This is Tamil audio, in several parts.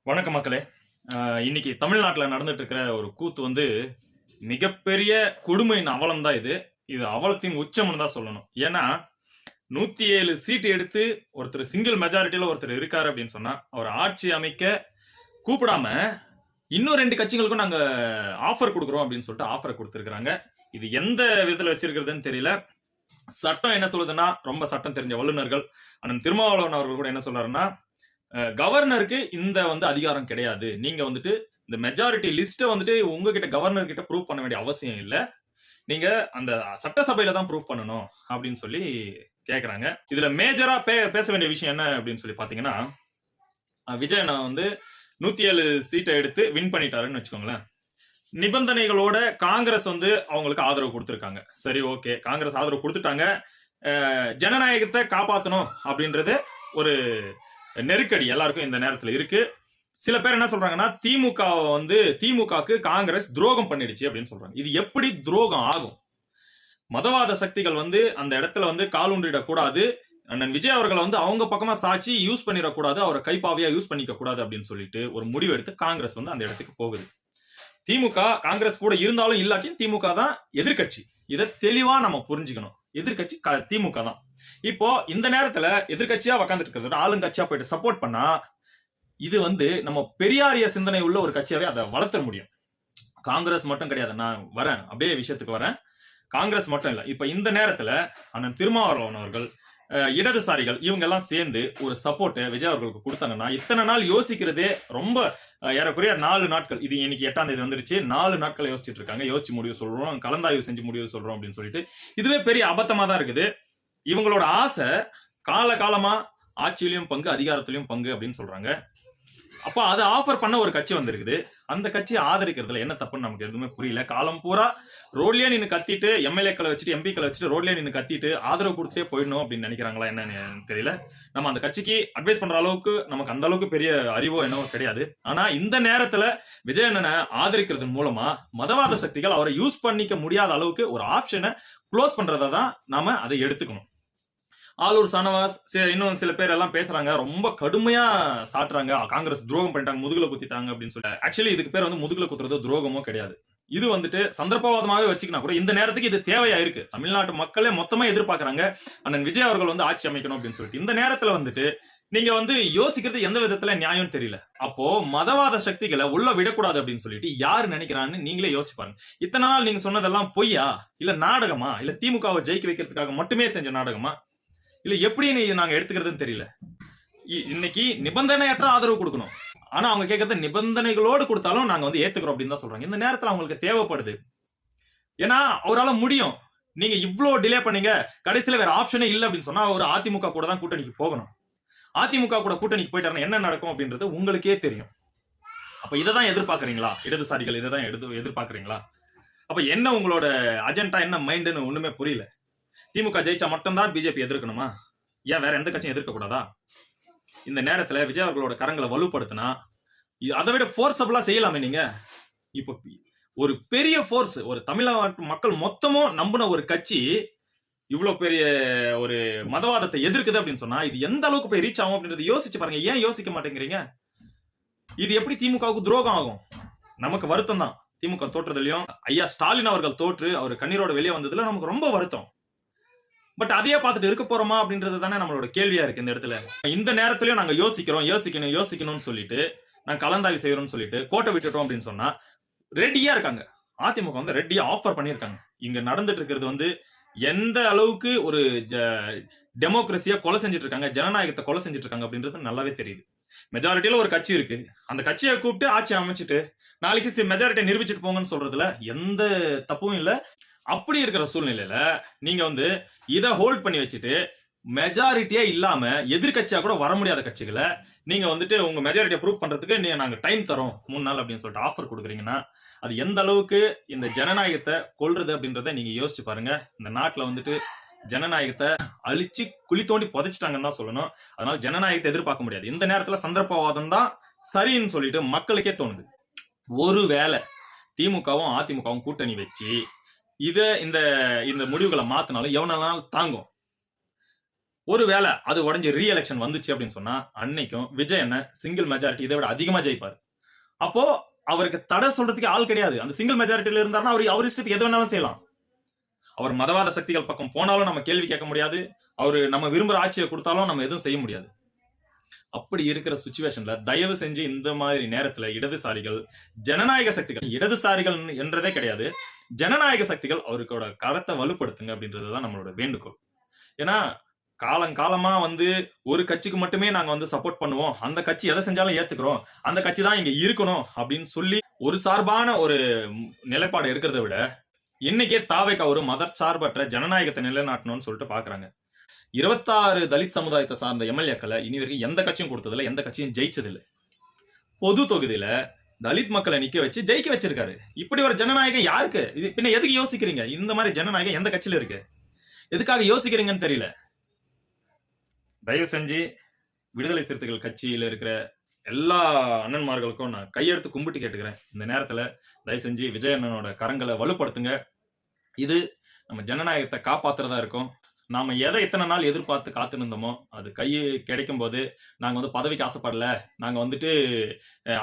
வணக்கம் மக்களே. இன்னைக்கு தமிழ்நாட்டில் நடந்துட்டு இருக்கிற ஒரு கூத்து வந்து மிகப்பெரிய கொடுமையின் அவலம் தான் இது. இது அவலத்தின் உச்சம்னு தான் சொல்லணும். ஏன்னா 107 சீட்டு எடுத்து ஒருத்தர் சிங்கிள் மெஜாரிட்டியில ஒருத்தர் இருக்காரு அப்படின்னு சொன்னா அவர் ஆட்சி அமைக்க கூப்பிடாம இன்னும் 2 கட்சிகளுக்கும் நாங்க ஆஃபர் கொடுக்குறோம் அப்படின்னு சொல்லிட்டு ஆஃபர் கொடுத்துருக்காங்க. இது எந்த விதத்துல வச்சிருக்கிறதுன்னு தெரியல. சட்டம் என்ன சொல்லுதுன்னா, ரொம்ப சட்டம் தெரிஞ்ச வல்லுநர்கள் அண்ணன் திருமாவளவன் அவர்கள் கூட என்ன சொல்றாருன்னா, கவர்னருக்கு இந்த அதிகாரம் கிடையாது. நீங்க இந்த மெஜாரிட்டி லிஸ்ட உங்ககிட்ட கவர்னர் கிட்ட ப்ரூவ் பண்ண வேண்டிய அவசியம் இல்ல. நீங்க அந்த சட்டசபையில தான் ப்ரூவ் பண்ணணும் அப்படின்னு சொல்லி கேக்குறாங்க. இதுல மேஜரா பேச வேண்டிய விஷயம் என்ன அப்படின்னு சொல்லி பாத்தீங்கன்னா, விஜய் 107 சீட்டை எடுத்து வின் பண்ணிட்டாருன்னு வச்சுக்கோங்களேன். நிபந்தனைகளோட காங்கிரஸ் அவங்களுக்கு ஆதரவு கொடுத்திருக்காங்க. சரி, ஓகே, காங்கிரஸ் ஆதரவு கொடுத்துட்டாங்க. ஜனநாயகத்தை காப்பாற்றணும் அப்படின்றது ஒரு நெருக்கடி எல்லாருக்கும் இந்த நேரத்துல இருக்கு. சில பேர் என்ன சொல்றாங்கன்னா, திமுகவுக்கு காங்கிரஸ் துரோகம் பண்ணிடுச்சு அப்படின்னு சொல்றாங்க. இது எப்படி துரோகம் ஆகும்? மதவாத சக்திகள் அந்த இடத்துல காலூன்றிடக் கூடாது. அண்ணன் விஜய் அவர்களை அவங்க பக்கமா சாட்சி யூஸ் பண்ணிடக்கூடாது, அவரை கைப்பாவையா யூஸ் பண்ணிக்க கூடாது அப்படின்னு சொல்லிட்டு ஒரு முடிவு எடுத்து காங்கிரஸ் அந்த இடத்துக்கு போகுது. திமுக காங்கிரஸ் கூட இருந்தாலும் இல்லாட்டியும் திமுக தான் எதிர்கட்சி. இதை தெளிவா நம்ம புரிஞ்சுக்கணும். எதிர்கட்சி திமுக தான். இப்போ இந்த நேரத்துல எதிர்கட்சியா உட்காந்துட்டு இருக்கிறது ஆளுங்கட்சியா போயிட்டு சப்போர்ட் பண்ணா, இது நம்ம பெரியாரிய சிந்தனை உள்ள ஒரு கட்சியாவே அதை வளர்த்த முடியும். காங்கிரஸ் மட்டும் கிடையாது. நான் வரேன், அப்படியே விஷயத்துக்கு வரேன். காங்கிரஸ் மட்டும் இல்ல. இப்ப இந்த நேரத்துல அண்ணன் திருமாவளவன் அவர்கள், இடதுசாரிகள் இவங்க எல்லாம் சேர்ந்து ஒரு சப்போர்ட் விஜய் அவர்களுக்கு கொடுத்தாங்கன்னா, இத்தனை நாள் யோசிக்கிறதே ரொம்ப ஏறக்குறைய 4 நாட்கள். இது இன்னைக்கு 8ஆம் தேதி வந்துருச்சு. 4 நாட்கள் யோசிச்சுட்டு இருக்காங்க. யோசிச்சு முடிவு சொல்றோம், கலந்தாய்வு செஞ்சு முடிவு சொல்றோம் அப்படின்னு சொல்லிட்டு இதுவே பெரிய அபத்தமா தான் இருக்குது. இவங்களோட ஆசை காலமா ஆட்சியிலையும் பங்கு, அதிகாரத்திலையும் பங்கு அப்படின்னு சொல்றாங்க. அப்ப அதை ஆஃபர் பண்ண ஒரு கட்சி வந்திருக்குது. அந்த கட்சியை ஆதரிக்கிறதுல என்ன தப்புன்னு நமக்கு எதுவுமே புரியல. காலம் பூரா ரோட்லயே நின்று கத்திட்டு, எம்எல்ஏக்களை வச்சுட்டு, எம்பிக்களை வச்சுட்டு ரோட்லயே நின்று கத்திட்டு ஆதரவு கொடுத்துட்டே போயிடணும் அப்படின்னு நினைக்கிறாங்களா என்னன்னு தெரியல. நம்ம அந்த கட்சிக்கு அட்வைஸ் பண்ற அளவுக்கு நமக்கு அந்த அளவுக்கு பெரிய அறிவோ என்னவோ கிடையாது. ஆனா இந்த நேரத்துல விஜய் அண்ணனை ஆதரிக்கிறது மூலமா மதவாத சக்திகள் அவரை யூஸ் பண்ணிக்க முடியாத அளவுக்கு ஒரு ஆப்ஷனை க்ளோஸ் பண்றதை தான் நாம அதை எடுத்துக்கணும். ஆலூர் சனவாஸ் இன்னும் சில பேர் எல்லாம் பேசுறாங்க, ரொம்ப கடுமையா சாட்டுறாங்க, காங்கிரஸ் துரோகம் பண்ணிட்டாங்க, முதுகுல குத்திட்டாங்க அப்படின்னு சொல்லி. ஆக்சுவலி இதுக்கு பேர் முதுகுல குத்துறது துரோகமோ கிடையாது. இது சந்தர்ப்பவாதமாவே வச்சுக்கினா கூட இந்த நேரத்துக்கு இது தேவையா இருக்கு. தமிழ்நாட்டு மக்களே மொத்தமா எதிர்பார்க்கறாங்க அண்ணன் விஜய் அவர்கள் ஆட்சி அமைக்கணும் அப்படின்னு சொல்லிட்டு. இந்த நேரத்துல நீங்க யோசிக்கிறது எந்த விதத்துல நியாயம் தெரியல. அப்போ மதவாத சக்திகளை உள்ள விடக்கூடாது அப்படின்னு சொல்லிட்டு யாரு நினைக்கிறான்னு நீங்களே யோசிச்சு பாருங்க. இத்தனை நாள் நீங்க சொன்னதெல்லாம் பொய்யா, இல்ல நாடகமா, இல்ல திமுகவை ஜெயிக்க வைக்கிறதுக்காக மட்டுமே செஞ்ச நாடகமா, இல்ல எப்படி நாங்க எடுத்துக்கிறதுன்னு தெரியல. இன்னைக்கு நிபந்தனையற்ற ஆதரவு கொடுக்கணும். ஆனா அவங்க கேட்கறது நிபந்தனைகளோடு கொடுத்தாலும் நாங்க ஏத்துக்கிறோம் அப்படின்னு தான் சொல்றாங்க. இந்த நேரத்துல அவங்களுக்கு தேவைப்படுது. ஏன்னா அவரால முடியும். நீங்க இவ்வளவு டிலே பண்ணீங்க, கடைசியில வேற ஆப்ஷனே இல்ல அப்படின்னு சொன்னா ஒரு அதிமுக கூட தான் கூட்டணிக்கு போகணும். அதிமுக கூட கூட்டணிக்கு போயிட்டாருன்னா என்ன நடக்கும் அப்படின்றது உங்களுக்கே தெரியும். அப்ப இதைதான் எதிர்பார்க்கறீங்களா? இடதுசாரிகள் இதைதான் எதிர்பார்க்கறீங்களா? அப்ப என்ன உங்களோட அஜெண்டா, என்ன மைண்டுன்னு ஒண்ணுமே புரியல. திமுக ஜெயிச்சா மட்டும்தான் பிஜேபி எதிர்க்கணுமா? ஏன் வேற எந்த கட்சியும் எதிர்க்க கூடாதா? இந்த நேரத்துல விஜய் அவர்களோட கரங்களை வலுப்படுத்தினா அதை விட போர்ஸபிளா செய்யலாமே. நீங்க இப்ப ஒரு பெரிய போர்ஸ், ஒரு தமிழ்நாட்டு மக்கள் மொத்தமும் நம்பின ஒரு கட்சி இவ்வளவு பெரிய ஒரு மதவாதத்தை எதிர்க்குது அப்படின்னு சொன்னா இது எந்த அளவுக்கு போய் ரீச் ஆகும் அப்படின்றது யோசிச்சு பாருங்க. ஏன் யோசிக்க மாட்டேங்கிறீங்க? இது எப்படி திமுகவுக்கு துரோகம் ஆகும்? நமக்கு வருத்தம் தான். திமுக தோற்றதுலயும் ஐயா ஸ்டாலின் அவர்கள் தோற்று அவர் கண்ணீரோட வெளியே வந்ததுல நமக்கு ரொம்ப வருத்தம். பட் அதையே பார்த்துட்டு இருக்க போறோமா அப்படின்றது தானே நம்மளோட கேள்வியா இருக்கு இந்த இடத்துல. இந்த நேரத்திலயும் நாங்க யோசிக்கணும்னு சொல்லிட்டு நாங்க கலந்தாய்வு செய்யறோம்னு சொல்லிட்டு கோட்டை விட்டுட்டோம் அப்படின்னு சொன்னா ரெடியா இருக்காங்க. அதிமுக ரெடியா ஆஃபர் பண்ணிருக்காங்க. இங்க நடந்துட்டு இருக்கிறது எந்த அளவுக்கு ஒரு டெமோக்ரஸியா கொலை செஞ்சுட்டு இருக்காங்க, ஜனநாயகத்தை கொலை செஞ்சுட்டு இருக்காங்க அப்படின்றது நல்லாவே தெரியுது. மெஜாரிட்டியில ஒரு கட்சி இருக்கு. அந்த கட்சியை கூப்பிட்டு ஆட்சி அமைச்சிட்டு நாளைக்கு மெஜாரிட்டியை நிரூபிச்சுட்டு போங்கன்னு சொல்றதுல எந்த தப்பும் இல்ல. அப்படி இருக்கிற சூழ்நிலையில நீங்க இதை ஹோல்ட் பண்ணி வச்சுட்டு மெஜாரிட்டியா இல்லாம எதிர்கட்சியா கூட வர முடியாத கட்சிகளை நீங்க உங்க மெஜாரிட்டியை ப்ரூவ் பண்றதுக்கு நாங்க டைம் தரோம் 3 நாள் அப்படின்னு சொல்லிட்டு ஆஃபர் கொடுக்குறீங்கன்னா அது எந்த அளவுக்கு இந்த ஜனநாயகத்தை கொல்றது அப்படின்றத நீங்க யோசிச்சு பாருங்க. இந்த நாட்டுல ஜனநாயகத்தை அழிச்சு குழி தோண்டி புதைச்சிட்டாங்கன்னு தான் சொல்லணும். அதனால ஜனநாயகத்தை எதிர்பார்க்க முடியாது. இந்த நேரத்துல சந்தர்ப்பவாதம் தான் சரின்னு சொல்லிட்டு மக்களுக்கே தோணுது. ஒருவேளை திமுகவும் அதிமுகவும் கூட்டணி வச்சு இந்த முடிவுகளை மாத்தினாலும் எவனாலும் தாங்கும். ஒருவேளை அது உடைஞ்சு ரீ எலெக்ஷன் வந்துச்சு அப்படின்னு சொன்னா அன்னைக்கும் விஜய் என்ன சிங்கிள் மெஜாரிட்டி இதை விட அதிகமா ஜெயிப்பாரு. அப்போ அவருக்கு தடை சொல்றதுக்கு ஆள் கிடையாது. அந்த சிங்கிள் மெஜாரிட்டியில இருந்தாருன்னா அவர் இஷ்டத்துக்கு எது வேணாலும் செய்யலாம். அவர் மதவாத சக்திகள் பக்கம் போனாலும் நம்ம கேள்வி கேட்க முடியாது. அவரு நம்ம விரும்புற ஆட்சியை கொடுத்தாலும் நம்ம எதுவும் செய்ய முடியாது. அப்படி இருக்கிற சுச்சுவேஷன்ல தயவு செஞ்சு இந்த மாதிரி நேரத்துல இடதுசாரிகள், ஜனநாயக சக்திகள், இடதுசாரிகள் என்றதே கிடையாது, ஜனநாயக சக்திகள் அவருக்கோட கரத்தை வலுப்படுத்துங்க அப்படின்றதுதான் நம்மளோட வேண்டுகோள். ஏன்னா காலங்காலமா ஒரு கட்சிக்கு மட்டுமே நாங்க சப்போர்ட் பண்ணுவோம், அந்த கட்சி எதை செஞ்சாலும் ஏத்துக்கிறோம், அந்த கட்சி தான் இங்க இருக்கணும் அப்படின்னு சொல்லி ஒரு சார்பான ஒரு நிலைப்பாடு எடுக்கிறத விட இன்னைக்கே தாவேகா ஒரு மதச்சார்பற்ற ஜனநாயகத்தை நிலைநாட்டணும்னு சொல்லிட்டு பாக்குறாங்க. 26 தலித் சமுதாயத்தை சார்ந்த எம்எல்ஏக்களை இனி வரைக்கும் எந்த கட்சியும் கொடுத்ததில்ல, எந்த கட்சியும் ஜெயிச்சதில்லை. பொது தொகுதியில தலித் மக்களை நிக்க வச்சு ஜெயிக்க வச்சிருக்காரு. இப்படி ஒரு ஜனநாயகம் யாருக்கு? இது பின்ன எதுக்கு யோசிக்கிறீங்க? இந்த மாதிரி ஜனநாயகம் எந்த கட்சியில இருக்கு? எதுக்காக யோசிக்கிறீங்கன்னு தெரியல. தயவு செஞ்சு விடுதலை சிறுத்தைகள் கட்சியில இருக்கிற எல்லா அண்ணன்மார்களுக்கும் நான் கையெடுத்து கும்பிட்டு கேட்டுக்கிறேன். இந்த நேரத்துல தயவு செஞ்சு விஜய் அண்ணனோட கரங்களை வலுப்படுத்துங்க. இது நம்ம ஜனநாயகத்தை காப்பாத்துறதா இருக்கும். நாம எதை இத்தனை நாள் எதிர்பார்த்து காத்து நின்றோமோ அது கை கிடைக்கும் போது நாங்க பதவிக்கு ஆசைப்படல, நாங்க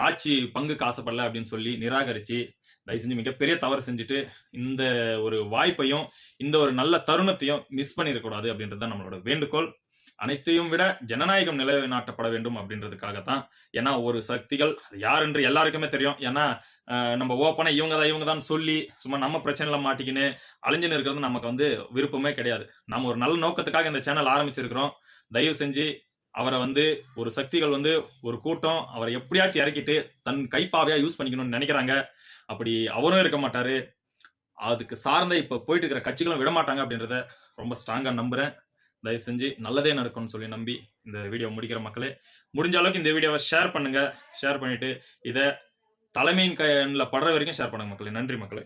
ஆட்சி பங்குக்கு ஆசைப்படல அப்படின்னு சொல்லி நிராகரிச்சு தயவு செஞ்சு மிகப்பெரிய தவறு செஞ்சுட்டு இந்த ஒரு வாய்ப்பையும் இந்த ஒரு நல்ல தருணத்தையும் மிஸ் பண்ணிடக்கூடாது அப்படின்றது தான் நம்மளோட வேண்டுகோள். அனைத்தையும் விட ஜனநாயகம் நிலைநாட்டப்பட வேண்டும் அப்படின்றதுக்காகத்தான். ஏன்னா ஒரு சக்திகள் யார் என்று எல்லாருக்குமே தெரியும். ஏன்னா நம்ம ஓப்பனா இவங்க தான் சொல்லி சும்மா நம்ம பிரச்சனைல மாட்டிக்கின்னு அழிஞ்சுன்னு இருக்கிறது நமக்கு விருப்பமே கிடையாது. நம்ம ஒரு நல்ல நோக்கத்துக்காக இந்த சேனல் ஆரம்பிச்சிருக்கிறோம். தயவு செஞ்சு அவரை ஒரு சக்திகள் ஒரு கூட்டம் அவரை எப்படியாச்சும் இறக்கிட்டு தன் கைப்பாவையா யூஸ் பண்ணிக்கணும்னு நினைக்கிறாங்க. அப்படி அவரும் இருக்க மாட்டாரு. அதுக்கு சார்ந்த இப்ப போயிட்டு இருக்கிற கட்சிகளும் விட மாட்டாங்க அப்படின்றத ரொம்ப ஸ்ட்ராங்கா நம்புறேன். தயவு செஞ்சு நல்லதே நடக்கும்னு சொல்லி நம்பி இந்த வீடியோ முடிக்கிற மக்களே, முடிஞ்ச அளவுக்கு இந்த வீடியோவை ஷேர் பண்ணுங்க. ஷேர் பண்ணிட்டு இதை தலைமையின் கண்ணில் படுற வரைக்கும் ஷேர் பண்ணுங்க மக்களே. நன்றி மக்களே.